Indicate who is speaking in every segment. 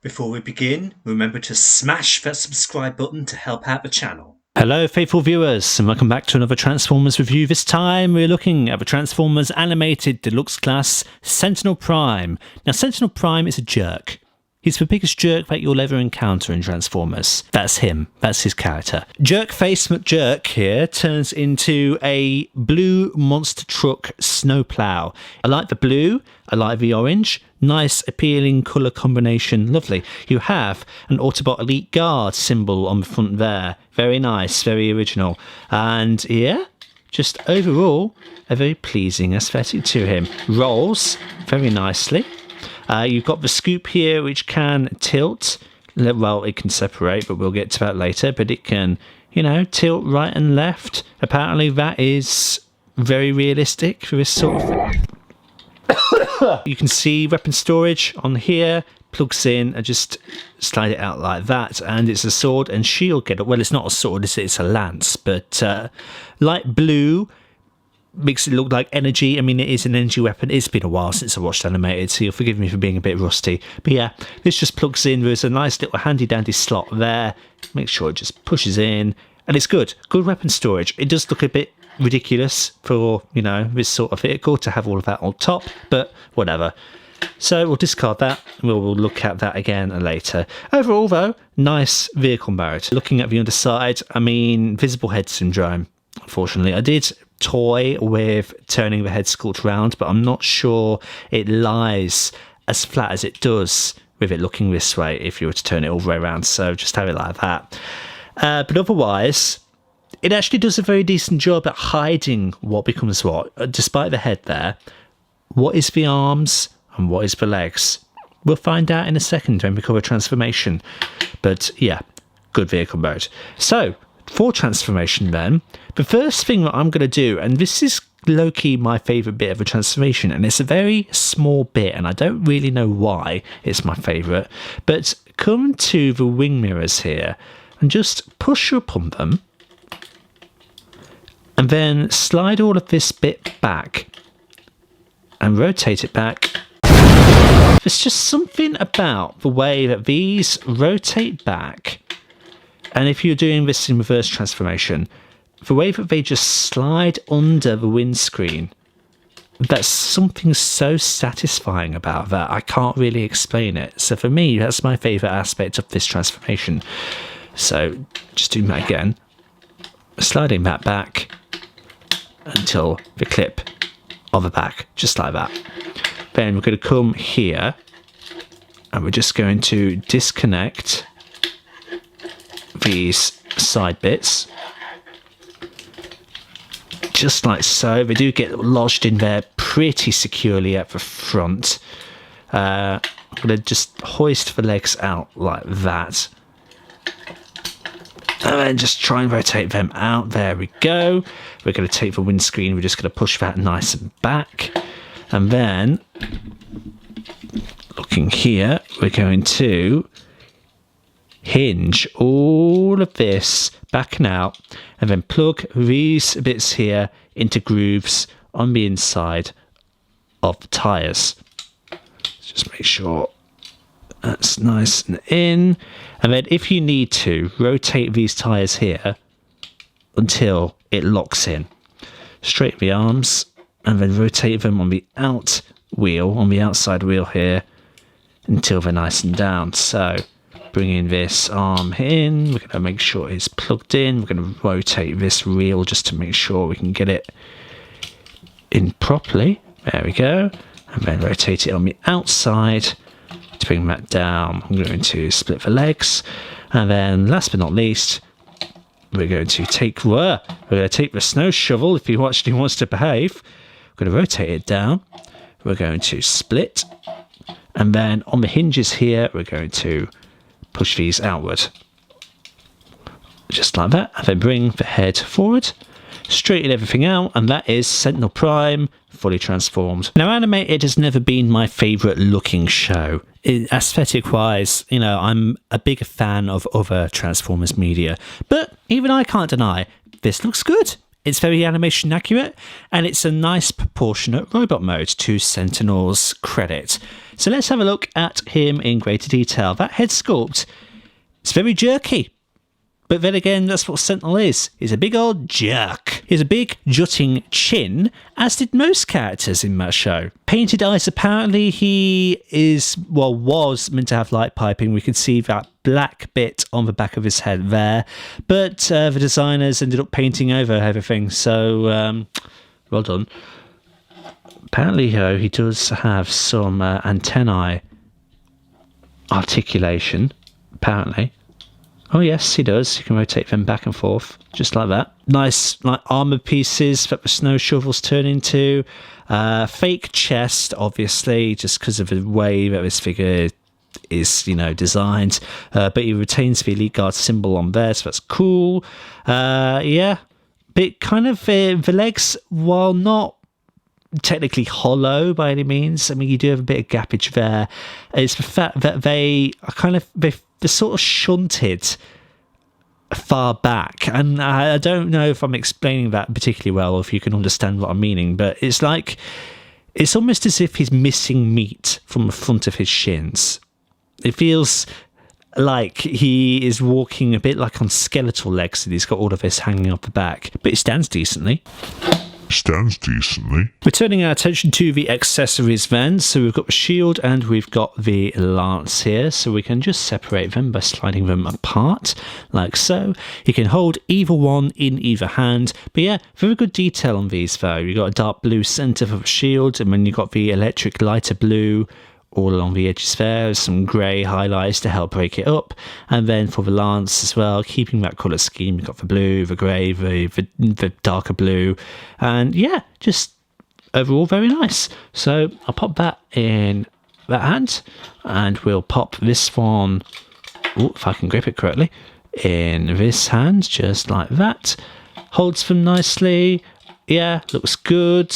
Speaker 1: Before we begin, remember to smash that subscribe button to help out the channel.
Speaker 2: Hello faithful viewers, and welcome back to another Transformers review. This time we're looking at the Transformers Animated Deluxe Class Sentinel Prime. Now Sentinel Prime is a jerk. He's the biggest jerk that you'll ever encounter in Transformers. That's him. That's his character. Jerkface McJerk here turns into a blue monster truck snowplow. I like the blue. I like the orange. Nice, appealing colour combination. Lovely. You have an Autobot Elite Guard symbol on the front there. Very nice. Very original. And yeah, just overall, a very pleasing aesthetic to him. Rolls very nicely. You've got the scoop here, which can tilt. Well, it can separate, but we'll get to that later. But it can, you know, tilt right and left. Apparently that is very realistic for this sort of thing. You can see weapon storage on here. Plugs in and just slide it out like that. And it's a sword and shield getup. Well, it's not a sword, it's a lance. But light blue makes it look like energy. I mean, it is an energy weapon. It's been a while since I watched animated, so you'll forgive me for being a bit rusty. But yeah, this just plugs in. There's a nice little handy dandy slot there. Make sure it just pushes in, and it's good. Good weapon storage. It does look a bit ridiculous for, you know, this sort of vehicle to have all of that on top, but whatever. So we'll discard that, and we'll look at that again later. Overall though, nice vehicle mode. Looking at the underside, I mean, visible head syndrome. Unfortunately, I did toy with turning the head sculpt round, but I'm not sure it lies as flat as it does with it looking this way if you were to turn it all the way around, so just have it like that. But otherwise, it actually does a very decent job at hiding what becomes what. Despite the head there, what is the arms and what is the legs? We'll find out in a second when we cover transformation. But yeah, good vehicle mode. So for transformation then, the first thing that I'm going to do, and this is low-key my favourite bit of a transformation, and it's a very small bit, and I don't really know why it's my favourite, but come to the wing mirrors here and just push up on them, and then slide all of this bit back and rotate it back. There's just something about the way that these rotate back. And if you're doing this in reverse transformation, the way that they just slide under the windscreen, that's something so satisfying about that. I can't really explain it. So for me, that's my favourite aspect of this transformation. So just doing that again, sliding that back until the clip of the back, just like that. Then we're going to come here and we're just going to disconnect these side bits, just like so. They do get lodged in there pretty securely at the front. I'm going to just hoist the legs out like that, and then just try and rotate them out. There we go. We're going to take the windscreen, we're just going to push that nice and back, and then looking here, we're going to hinge all of this back and out, and then plug these bits here into grooves on the inside of the tyres. Just make sure that's nice and in, and then if you need to, rotate these tyres here until it locks in. Straighten the arms and then rotate them on the out wheel, on the outside wheel here, until they're nice and down. So bringing this arm in, we're going to make sure it's plugged in. We're going to rotate this reel just to make sure we can get it in properly. There we go. And then rotate it on the outside to bring that down. I'm going to split the legs. And then last but not least, we're going to take the snow shovel, if he actually wants to behave. We're going to rotate it down. We're going to split. And then on the hinges here, we're going to push these outward, just like that, and then bring the head forward, straighten everything out, and that is Sentinel Prime fully transformed. Now, animated has never been my favourite looking show. Aesthetic wise, you know, I'm a bigger fan of other Transformers media, but even I can't deny this looks good. It's very animation accurate, and it's a nice proportionate robot mode to Sentinel's credit. So let's have a look at him in greater detail. That head sculpt, it's very jerky. But then again, that's what Sentinel is. He's a big old jerk. He has a big jutting chin, as did most characters in that show. Painted eyes, apparently he was meant to have light piping. We could see that black bit on the back of his head there. But the designers ended up painting over everything, so well done. Apparently, he does have some antennae articulation, apparently. Oh yes, he does. You can rotate them back and forth, just like that. Nice, like armor pieces that the snow shovels turn into. Fake chest, obviously, just because of the way that this figure is, designed. But he retains the Elite Guard symbol on there, so that's cool. Yeah, but kind of the legs, while not technically hollow by any means, I mean, you do have a bit of gappage there. It's the fact that they are they're sort of shunted far back, and I don't know if I'm explaining that particularly well, or if you can understand what I'm meaning, but it's almost as if he's missing meat from the front of his shins. It feels like he is walking a bit like on skeletal legs, and he's got all of this hanging off the back, but he stands decently. We're turning our attention to the accessories then. So we've got the shield and we've got the lance here. So we can just separate them by sliding them apart, like so. You can hold either one in either hand. But yeah, very good detail on these though. You've got a dark blue centre for the shield, and then you've got the electric lighter blue all along the edges there, some grey highlights to help break it up. And then for the lance as well, keeping that colour scheme, you've got the blue, the grey, the darker blue. And yeah, just overall very nice. So I'll pop that in that hand, and we'll pop this one, if I can grip it correctly, in this hand, just like that. Holds them nicely. Yeah, looks good.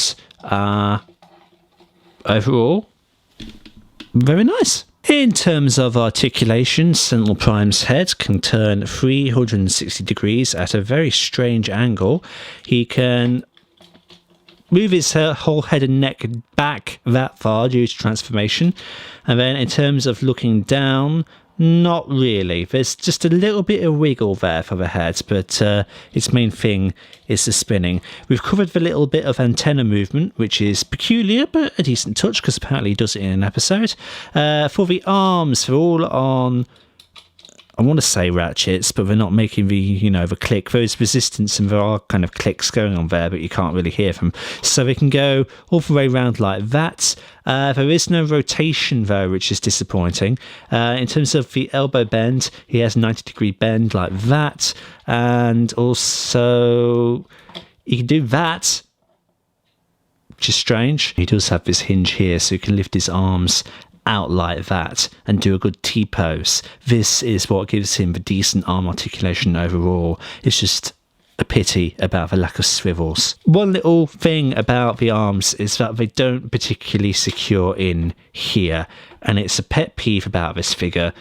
Speaker 2: Overall, very nice. In terms of articulation, Sentinel Prime's head can turn 360 degrees at a very strange angle. He can move his whole head and neck back that far due to transformation. And then in terms of looking down, not really. There's just a little bit of wiggle there for the head, but its main thing is the spinning. We've covered the little bit of antenna movement, which is peculiar, but a decent touch, because apparently he does it in an episode. For the arms, they're all on, I want to say ratchets, but they're not making the click. There is resistance and there are kind of clicks going on there, but you can't really hear them. So they can go all the way around like that. There is no rotation though, which is disappointing. In terms of the elbow bend, he has a 90-degree bend like that. And also, you can do that, which is strange. He does have this hinge here, so he can lift his arms out like that and do a good T-pose. This is what gives him the decent arm articulation overall. It's just a pity about the lack of swivels. One little thing about the arms is that they don't particularly secure in here, and it's a pet peeve about this figure.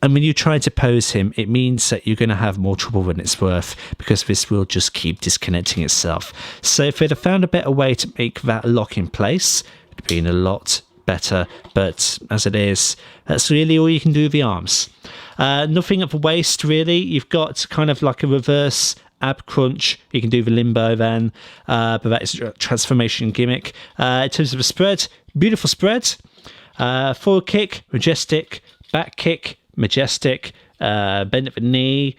Speaker 2: And when you try to pose him, it means that you're going to have more trouble than it's worth, because this will just keep disconnecting itself. So if they'd have found a better way to make that lock in place, it would have been a lot better, but as it is, that's really all you can do with the arms. Nothing at the waist really. You've got kind of like a reverse ab crunch. You can do the limbo then, but that is a transformation gimmick. In terms of the spread, beautiful spread. Forward kick, majestic. Back kick, majestic. Bend at the knee,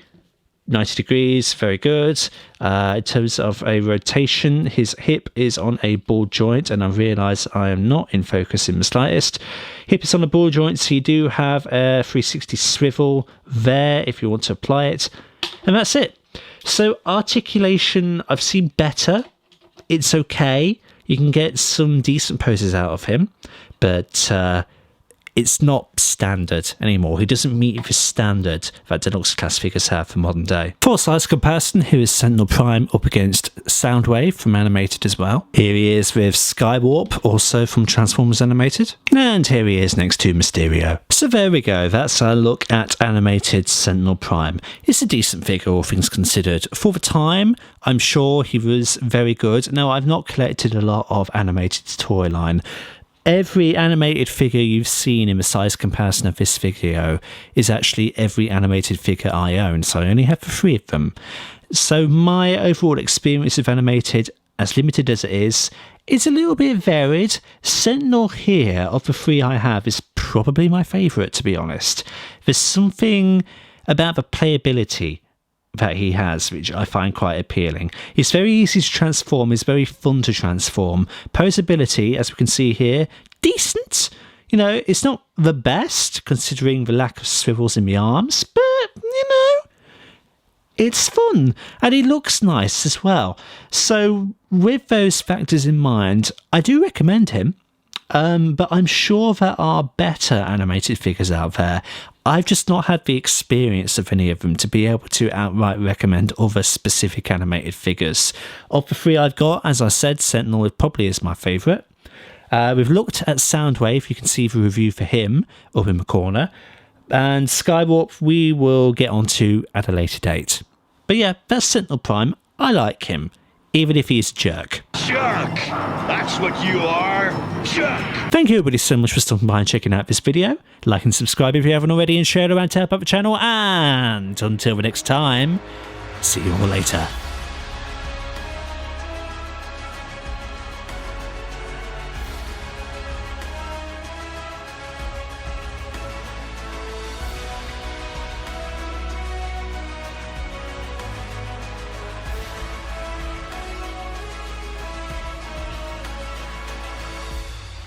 Speaker 2: 90 degrees, very good. In terms of a rotation, his hip is on a ball joint, and I realise I am not in focus in the slightest. Hip is on a ball joint, so you do have a 360 swivel there if you want to apply it. And that's it. So articulation, I've seen better. It's okay. You can get some decent poses out of him, but it's not standard anymore. He doesn't meet the standard that deluxe class figures have for modern day. For size comparison, here is Sentinel Prime up against Soundwave from Animated as well. Here he is with Skywarp, also from Transformers Animated. And here he is next to Mysterio. So there we go, that's our look at Animated Sentinel Prime. It's a decent figure, all things considered. For the time, I'm sure he was very good. Now, I've not collected a lot of Animated toy line. Every animated figure you've seen in the size comparison of this video is actually every animated figure I own, so I only have 3 of them. So my overall experience of Animated, as limited as it is a little bit varied. Sentinel here, of the 3 I have, is probably my favourite, to be honest. There's something about the playability that he has, which I find quite appealing. He's very easy to transform, he's very fun to transform. Posability, as we can see here, decent. You know, it's not the best, considering the lack of swivels in the arms, but, you know, it's fun, and he looks nice as well. So, with those factors in mind, I do recommend him. But I'm sure there are better animated figures out there. I've just not had the experience of any of them to be able to outright recommend other specific animated figures. Of the 3 I've got, as I said, Sentinel probably is my favourite. We've looked at Soundwave, you can see the review for him up in the corner. And Skywarp we will get onto at a later date. But yeah, that's Sentinel Prime. I like him, even if he's a jerk.
Speaker 3: Jerk! That's what you are! Jerk!
Speaker 2: Thank you everybody so much for stopping by and checking out this video. Like and subscribe if you haven't already, and share it around to help out the channel. And until the next time, see you all later.